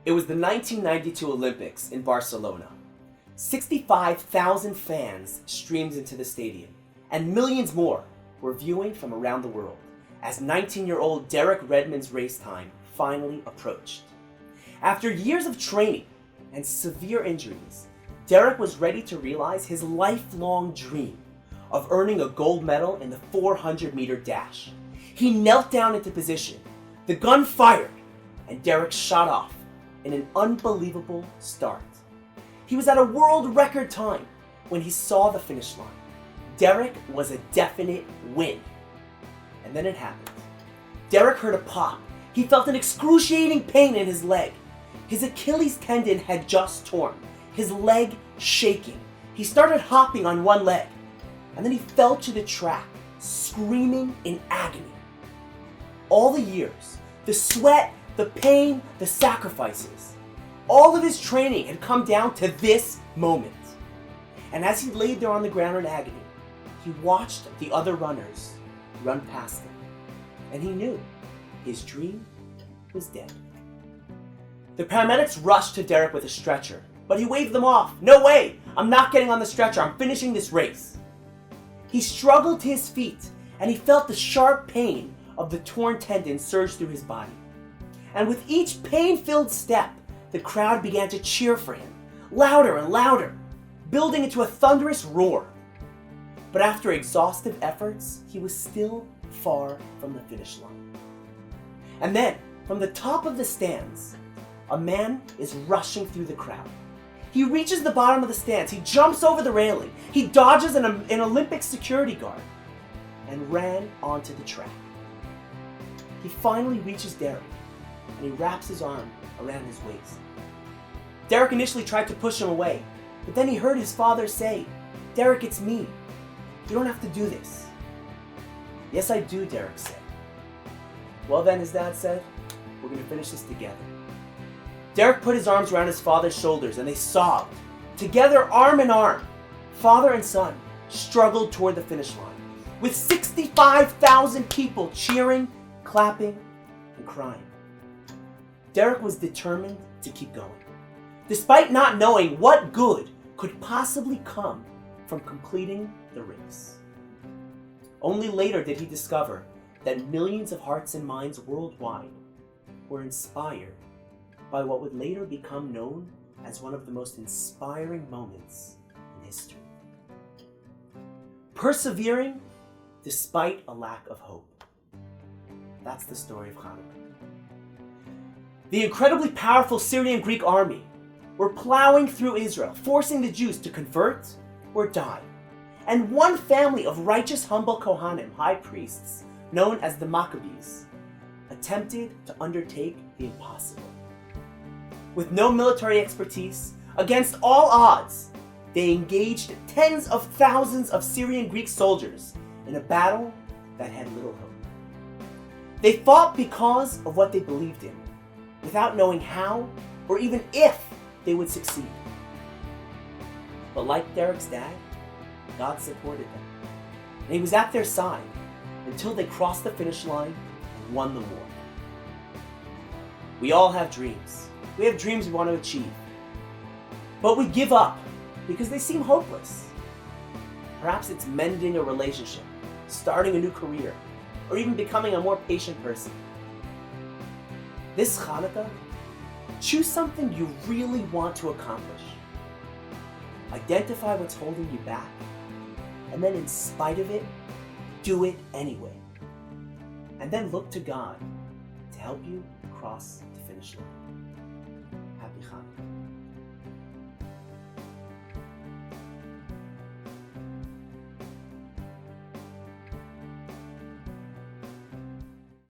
It was the 1992 Olympics in Barcelona. 65,000 fans streamed into the stadium, and millions more were viewing from around the world as 19-year-old Derek Redmond's race time finally approached. After years of training and severe injuries, Derek was ready to realize his lifelong dream of earning a gold medal in the 400-meter dash. He knelt down into position, the gun fired, and Derek shot off in an unbelievable start. He was at a world record time when he saw the finish line. Derek was a definite win. And then it happened. Derek heard a pop. He felt an excruciating pain in his leg. His Achilles tendon had just torn, his leg shaking. He started hopping on one leg, and then he fell to the track, screaming in agony. All the years, the sweat, the pain, the sacrifices, all of his training had come down to this moment. And as he laid there on the ground in agony, he watched the other runners run past him, and he knew his dream was dead. The paramedics rushed to Derek with a stretcher, but he waved them off. "No way! I'm not getting on the stretcher. I'm finishing this race." He struggled to his feet, and he felt the sharp pain of the torn tendon surge through his body. And with each pain-filled step, the crowd began to cheer for him, louder and louder, building into a thunderous roar. But after exhaustive efforts, he was still far from the finish line. And then, from the top of the stands, a man is rushing through the crowd. He reaches the bottom of the stands, he jumps over the railing, he dodges an Olympic security guard, and ran onto the track. He finally reaches Derek, and he wraps his arm around his waist. Derek initially tried to push him away, but then he heard his father say, "Derek, it's me. You don't have to do this." "Yes, I do," Derek said. "Well then," his dad said, "we're going to finish this together." Derek put his arms around his father's shoulders and they sobbed. Together, arm in arm, father and son struggled toward the finish line, with 65,000 people cheering, clapping, and crying. Derek was determined to keep going, despite not knowing what good could possibly come from completing the race. Only later did he discover that millions of hearts and minds worldwide were inspired by what would later become known as one of the most inspiring moments in history. Persevering despite a lack of hope. That's the story of Chanukkah. The incredibly powerful Syrian Greek army were plowing through Israel, forcing the Jews to convert or die. And one family of righteous, humble Kohanim, high priests, known as the Maccabees, attempted to undertake the impossible. With no military expertise, against all odds, they engaged tens of thousands of Syrian Greek soldiers in a battle that had little hope. They fought because of what they believed in, without knowing how or even if they would succeed. But like Derek's dad, God supported them, and he was at their side until they crossed the finish line and won the war. We all have dreams. We have dreams we want to achieve. But we give up because they seem hopeless. Perhaps it's mending a relationship, starting a new career, or even becoming a more patient person. This Hanukkah, choose something you really want to accomplish. Identify what's holding you back, and then in spite of it, do it anyway. And then look to God to help you cross the finish line. Happy Hanukkah.